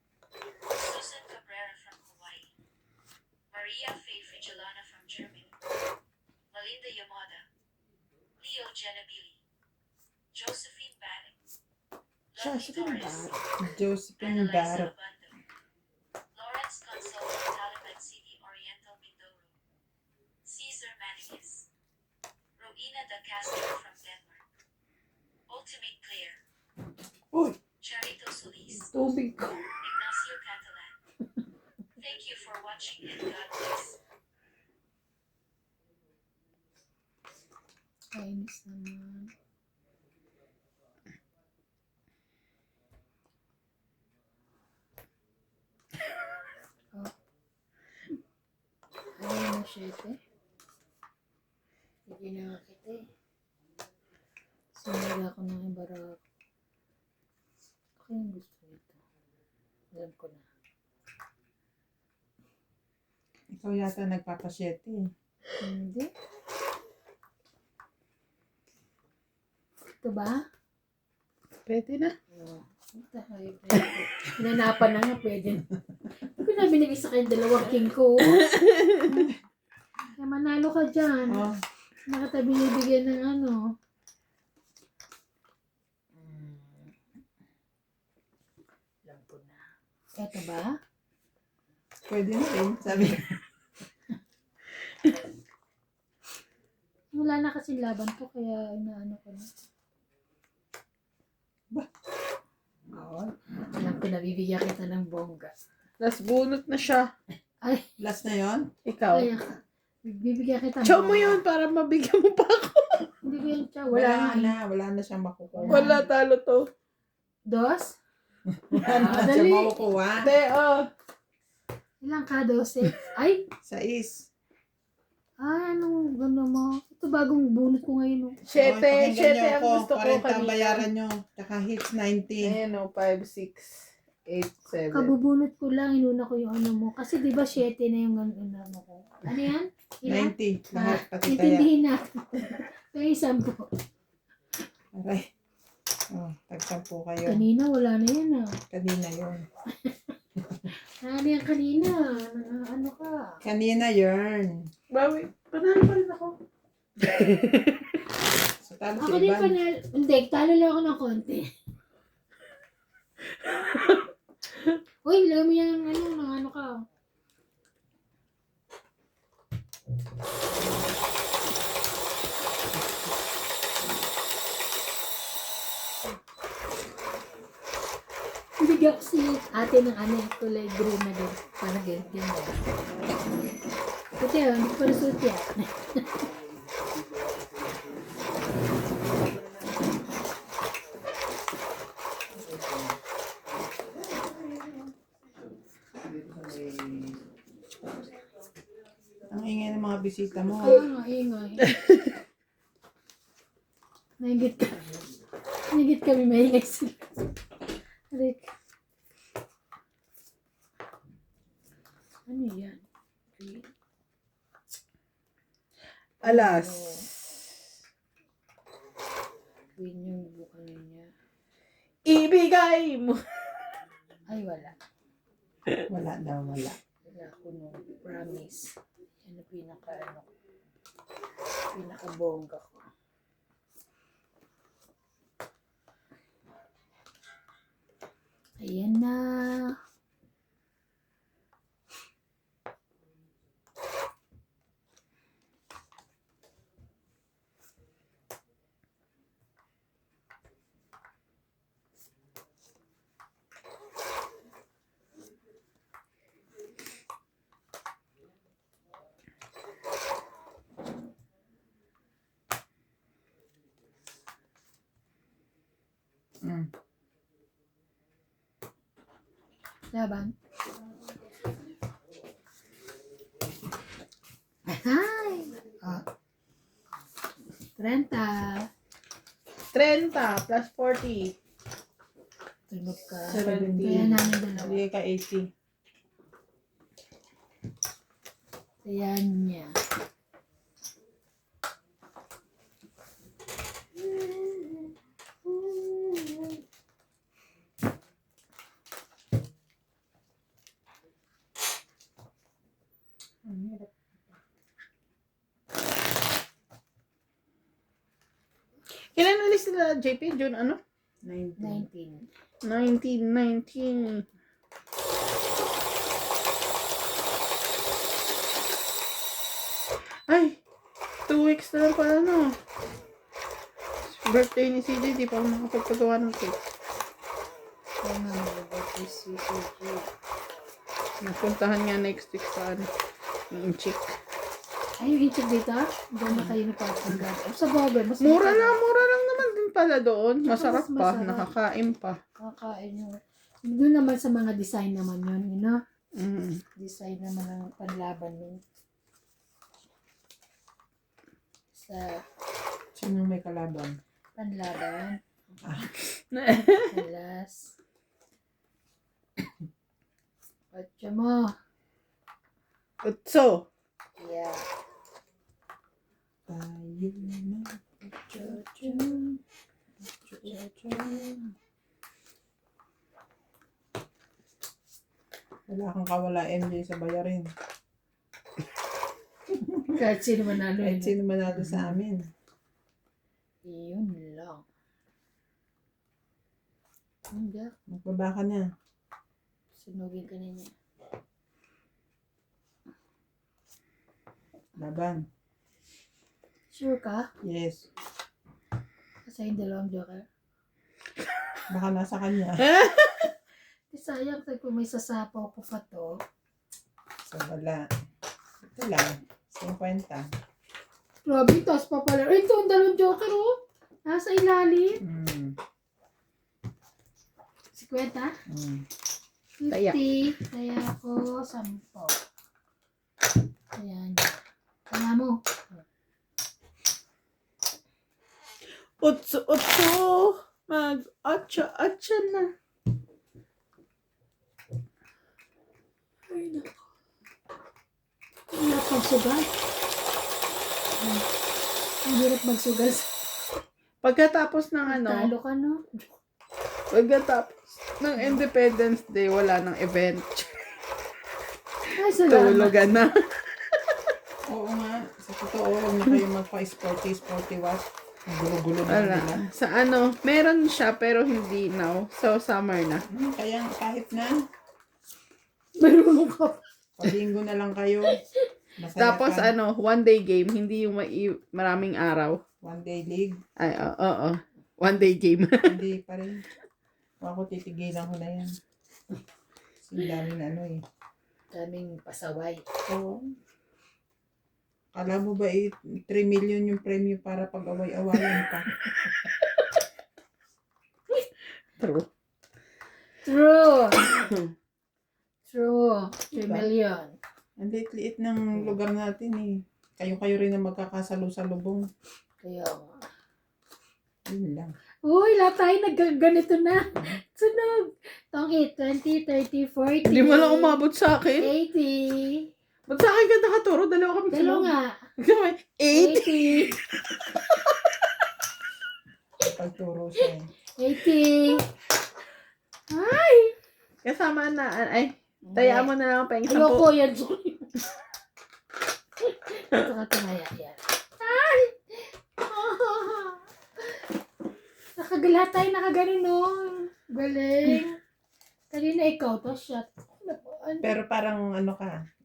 S2: Susan Cabrera from Hawaii, Maria Faye Frigilana from Germany, Melinda Yamada, Leo Genabili, Josephine Banning, Lucky Torres,
S3: Josephine
S2: Annalisa
S3: Barrett.
S2: Abando, Lawrence Consol from Taliban City, Oriental Mindoro, Caesar Maniguez, Rowena Da Castro from Denmark, Ultimate Claire,
S3: Uy!
S2: Charito Solis,
S4: Tubig ko.
S2: Ignacio Catalan. Thank you for watching and God bless.
S1: Kainis naman. 7. Hindi na kita eh. Sinira ko ng ibarako. Ako yung gusto nito. Alam ko na.
S3: Ikaw yata nagpapasyete eh.
S1: Hindi. Ito ba?
S4: Pwede na.
S1: Oo. Ito, ay, pwede. Hinanapan na nga, pwede. Hindi ko na binigay sa kayong dalawang king ko. Kaya manalo ka dyan.
S3: Oh,
S1: Nakita binibigyan ng ano. Alam ko na. Ito ba?
S3: pwede na rin. Sabi.
S1: Wala na kasi laban ko, kaya inaano ko na. Oo. Alam ko na, bibigyan kita ng bongga.
S4: Last bunot na siya.
S1: Ay,
S3: Last na yon.
S4: Ikaw.
S1: kaya ka. Bibigyan kita ng
S4: Chow mo
S1: bongga.
S4: yun para mabigyan mo pa ako.
S1: Hindi ko yung chow.
S3: Wala
S1: Wala na.
S3: Wala na siyang makukuha.
S4: Wala, talo to.
S1: Dos?
S3: Wala na
S1: Dali.
S3: siyang makukuha.
S4: Hindi, oh.
S1: Ilang ka? 12? Ay!
S3: Sais.
S1: Ay, anong gano'n mo? Ito bagong bunot ko ngayon. Oh.
S4: 7,
S3: pakinggan
S4: 7
S3: niyo
S4: ang
S3: ako.
S4: gusto ko
S3: 40
S4: kanina.
S3: bayaran nyo. Tsaka hits 90.
S4: Ayan o, 5, 6, 8, 7.
S1: Kabubunot ko lang, inuna ko yung ano mo. Kasi di ba 7 na yung ano ko. Ano yan? Ilan?
S3: 90. Lahat pati kaya.
S1: Intindihin na. Kaya 10.
S3: Aray. Oh, tagsampu kayo.
S1: Kanina wala na yan ah.
S3: Kanina yun.
S1: Ano yan kanina? Ano ka?
S3: Kanina yun.
S4: Bawi, panalo pa rin ako.
S3: So, talo
S1: Ako
S3: si
S1: din
S3: Ivan.
S1: panal. Hindi, talo lang ako ng konti. Uy, lagay mo yan ng ano ka. Bigyan ko si ate ng ano, kulay green na din. Parang ganyan. Ito yun, hindi ko pa nasuot yan.
S3: Ang ingay ng mga bisita mo.
S1: Kaya nga, ingay. Nainggit ka. Nainggit kami, maingay sila. Rick. Ano yan? Green.
S4: Alas.
S1: Green yung buka niya.
S4: Ibigay mo.
S1: Ay, wala.
S3: Wala daw, wala.
S1: Wala ko nung promise. Yan ang pinaka-bongga ko. Ayan na.
S3: Mm.
S1: Laban. Hi! Ah. 30.
S4: 30 plus 40.
S1: Tunog ka.
S3: 70.
S1: Kaya namin dalawa.
S3: Bigay ka 80.
S1: Ayan niya.
S4: Kailan ulit sila, JP? June ano?
S3: 90.
S1: 19.
S4: 19. Ay, 2 weeks na lang pala, no? Birthday ni CJ, di pa ako makapagpagawa ng cake.
S1: Kaya nga mag-birthday si CJ.
S4: Napuntahan nga next week sa ano, yung chick.
S1: Ay, yung ichik dito? Doon na kayo napapanggap. Sa bagay, mas
S4: Mura lang naman din pala doon. Masarap
S1: mas
S4: pa,
S1: masarap.
S4: nakakain pa.
S1: Kakain nyo. Doon naman sa mga design naman yun, you know?
S4: Mm.
S1: Design naman ng panlaban yun. Sa
S3: Sino may kalaban?
S1: panlaban.
S3: Ah,
S1: Alas. Ocho mo.
S4: Utso.
S1: Yeah.
S3: tayo na.
S1: Ocho.
S3: Wala kang kawala MJ sa bayarin.
S1: Kahit sino manalo
S3: Kahit
S1: yun.
S3: sino manalo sa amin.
S1: Yun lang. Hindi.
S3: Magbaba ka na.
S1: Sunugin ka na niya.
S3: Laban.
S1: Sure ka?
S3: Yes.
S1: Kasi yung dalawang joker.
S3: Baka nasa kanya.
S1: Sayang kung may sasapaw ko pa to.
S3: So wala. Ito lang. 50.
S1: Grabe, taas pa pala. Ito, ang dalawang joker, oh. Nasa ilalim. 50.
S3: Mm.
S1: 50.
S4: Taya.
S1: Kaya ako 10. Ayan. Kaya mo.
S4: Utso. Mag-otso na.
S1: Ay, naku. Ang pagsugal. Ang hirap magsugal.
S4: Pagkatapos ng
S1: Talo ka, no?
S4: pagkatapos ng Independence Day, wala nang event.
S1: Ay, salamat.
S4: Tulugan na.
S3: Oo nga. Sa totoo, huwag na kayo magpa-sporty watch. Ang gulo-gulo na
S4: Wala.
S3: nila.
S4: Sa meron siya pero hindi now. So, summer na.
S3: Kaya kahit na,
S1: Marunong ka pa.
S3: pag-linggo na lang kayo. Masaya
S4: Tapos,
S3: ka.
S4: one day game, hindi yung maraming araw.
S3: One day league.
S4: Ay, oo. One day game.
S3: Hindi pa rin. Ako titigilan ko na yan. Kasi daming
S1: Daming pasaway.
S3: Oo. Kala mo ba 3 million yung premyo para pag-away-awayan pa?
S4: True.
S1: True. True. 3
S3: Diba?
S1: million.
S3: Ang liit-liit ng lugar natin eh. Kayo-kayo rin ang magkakasalo-salubong.
S1: Kaya nga.
S3: Yun lang.
S1: Uy, lahat tayo nagganito na. Sunog. Tong 8, 20, 30, 40.
S4: Hindi mo lang umabot sa akin.
S1: 80.
S4: Ba't sa akin ka nakaturo? Dalawa kami
S1: Dalo nga.
S4: 8.
S1: 80.
S3: Pagturo siya eh.
S1: 80. Ay!
S4: Kasama na. Ay, tayaan mo na lang ang pahing
S1: Ayoko
S4: 10.
S1: yan. Sorry. Ito ka tumaya yan. Ay! Nakagalat tayo, nakaganon no. Galing. Kanina ikaw, to shot.
S3: Pero parang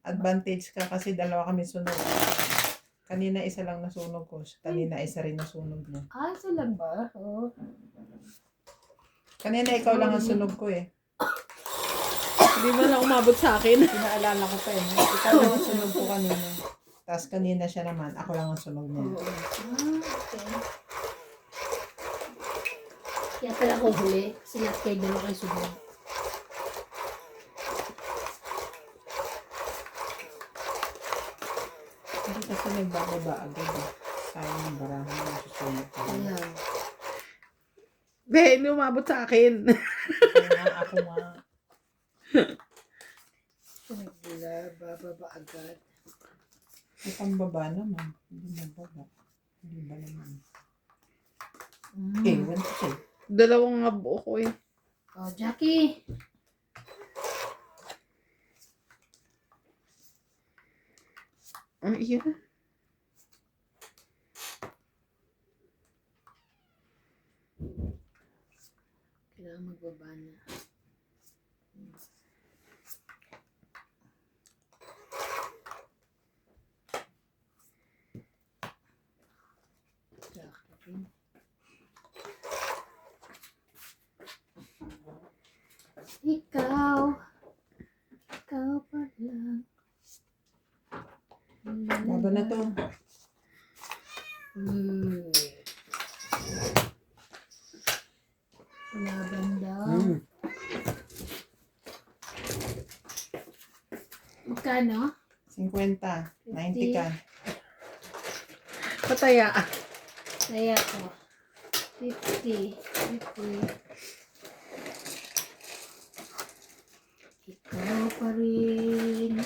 S3: advantage ka kasi dalawa kami sunog. Kanina isa lang nasunog ko. Kanina isa rin nasunog niya.
S1: Ah, isa lang ba? Oh.
S3: Kanina ikaw lang ang sunog ko eh.
S4: Hindi mo lang umabot sa akin.
S3: Pinaalala ko pa eh. Ikaw lang ang sunog ko kanina. Tapos kanina siya naman, ako lang ang sunog niya.
S1: Oo. Okay. Kaya pala ako huli. Kasi lahat kayo dalawa kayo sunod.
S3: Hindi kasi nagbababa agad eh. Sayang yung barahan na susunog ko.
S1: Ayan.
S4: Hindi umabot sa akin.
S3: Ako nga.
S1: Nagula, bababa agad.
S3: May pambaba naman. Hindi nagbaba. Hindi ba naman? Ewan ko siya.
S4: Dalawang nga buo ko eh.
S1: Oh, Jackie.
S4: Ang iya.
S1: Kailangan magbaba na. Jackie. Ikaw pa lang.
S3: Laban na to.
S1: Laban daw. Magkano?
S3: 50. 90 ka.
S4: Pataya.
S1: Kaya ko. 50. 50. Ikaw pa rin.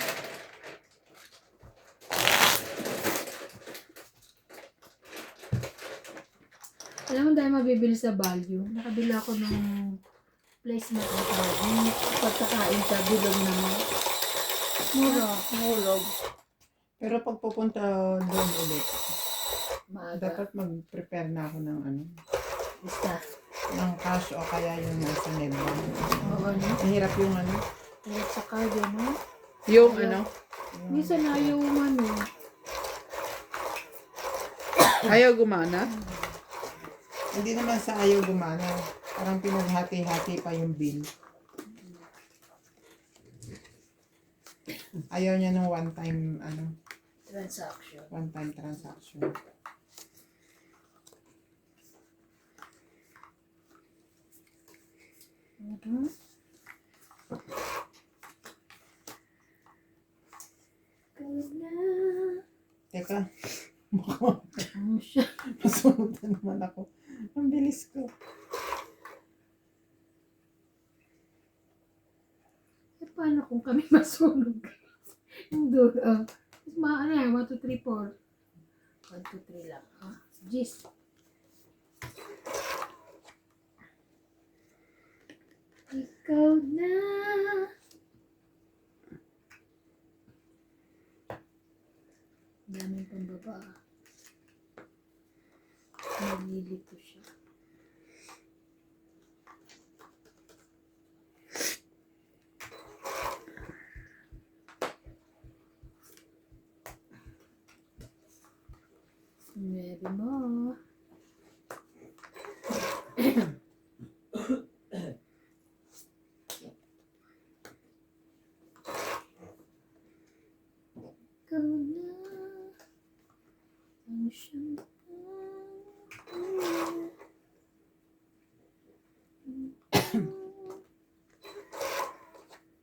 S1: Alam mo dahil mabibili sa value, nakabila ako ng placement ng tawag. Yung pagkakain sa bilog naman. Mura.
S4: Mulog.
S3: Pero pag pupunta doon ulit,
S1: Maaga.
S3: dapat mag-prepare na ako ng ano,
S1: Basta.
S3: ng cash o kaya yung nasa Nebra.
S1: Oo, no?
S3: Mahirap yung ano.
S1: At sa card, no?
S4: Yung ano?
S1: Minsan ayaw ano.
S4: Ayaw gumana?
S3: Hindi naman sa ayaw gumana. Parang pinaghati-hati pa yung bill. Ayaw niya ng one-time transaction.
S1: Mhm.
S3: Teka,
S1: Ano siya?
S3: masunod na naman ako. Ang bilis ko.
S1: Eh, paano kung kami masunog? Yung doon, ano yan? 1, 2, 3, 4. 1, 2, 3 lang. Gis. Ikaw na. Daming pambaba. Nalilito siya. Meron mo. Ikaw na ang siyang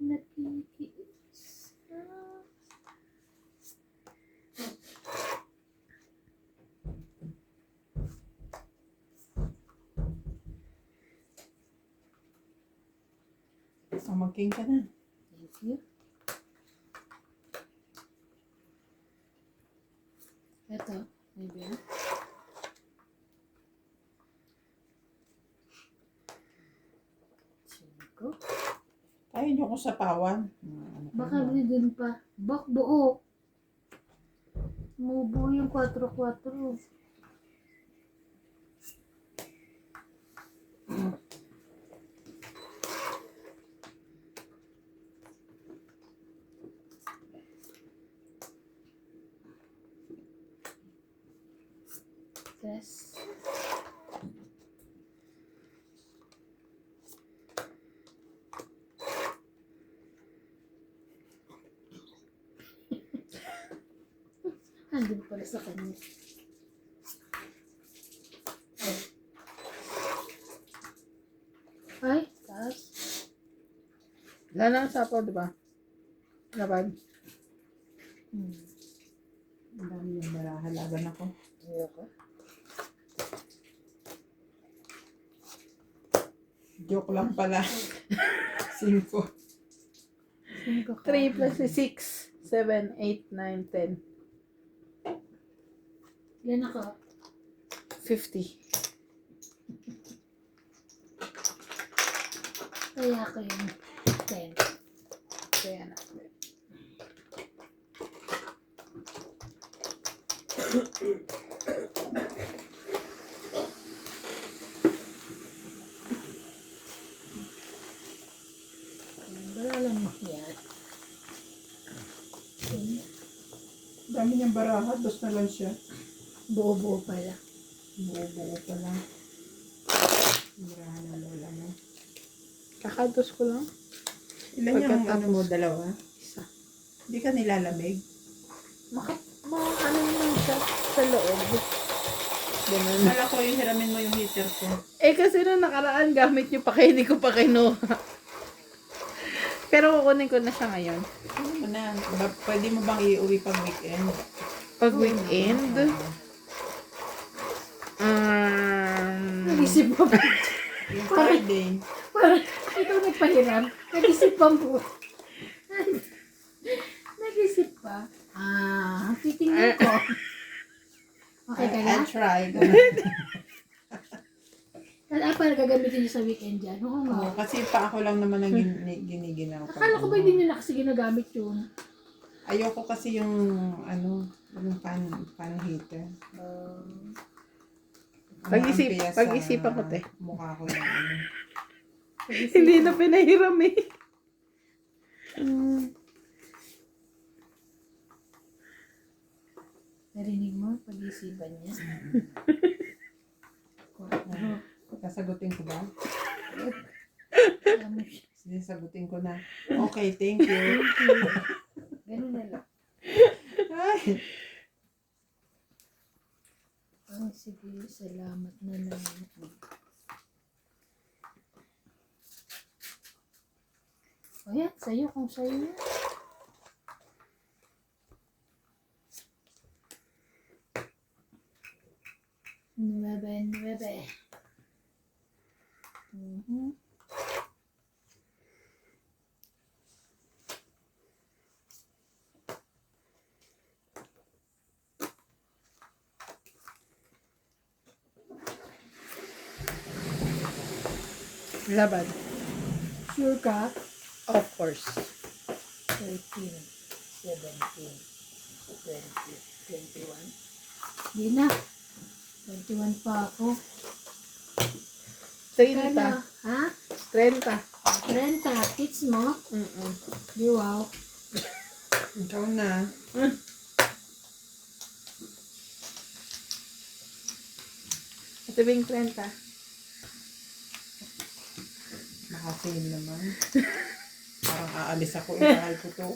S1: nakikiisa.
S3: Mag-king ka na.
S1: Thank you. Ito, maybe. 5.
S3: Tayo niyo ko sa pawan. Ano ka
S1: Baka
S3: naman?
S1: din pa. Bak buo. Mubuo yung 4-4. Tres. Andun pala sa kanya. Ay, taas.
S4: Wala na ang sapaw, di ba? Lapad.
S3: Ang dami yung marahalagan ako.
S1: Ayoko.
S3: Joke lang pala. 5.
S4: 3 plus 6, 7, 8, 9, 10.
S1: Yan ako.
S4: 50.
S1: Kaya ako yung 10.
S4: Kaya na.
S1: Wala lang mo yan.
S3: Dami niyang baraha. 2 na lang siya.
S1: Buo-buo pala.
S3: Buo-buo pa lang. Baraha na lola mo.
S4: Kakados ko lang.
S3: Ilan yung
S4: Pagkatapos-
S3: ano mo? 2?
S4: Isa.
S3: Hindi ka nilalamig?
S4: Ano naman siya sa loob. Ganun.
S3: Kala ko yung hiramin mo yung heater ko.
S4: Eh kasi nung nakaraan gamit nyo pa kayo, hindi ko pa kinuha. Pero kukunin ko na siya ngayon.
S3: Ano mo na? Pwede mo bang iuwi pag weekend?
S4: Pag weekend,
S1: Nag-isip pa po.
S3: Yung Friday.
S1: Parang ikaw nagpahiram. Nag-isip pa po. Nag-isip pa. Titingnan ko. Okay ka na?
S3: I'll try.
S1: Para gagamitin niyo sa weekend dyan. Oo nga.
S3: Oo, kasi pa ako lang naman ang giniginaw.
S1: Akala ko ba hindi niyo na kasi ginagamit yun?
S3: Ayoko kasi yung yung pan heater.
S4: Pag-isipan ko, te.
S3: Mukha ko yung ano.
S4: Hindi na pinahiram eh.
S1: Narinig mo? Pag-isipan niya.
S3: Sasagutin ko ba?
S1: Ano siya?
S3: Sige, sagutin ko na. Okay, thank you.
S1: Ganun na lang.
S3: Ay.
S1: Sige, salamat na lang. O yan, sa'yo kung sa'yo yan. Nuebe.
S4: Laban.
S1: Sure ka?
S4: Of course.
S1: 13, 17, 20, 21. Hindi na. 21 pa ako.
S4: 30.
S1: Ha?
S4: 30.
S1: 30. Kids mo? Di wow.
S3: Ikaw na.
S4: Ito ba yung 30?
S3: Nakafail naman. Parang aalis ako. Ikahal ko to.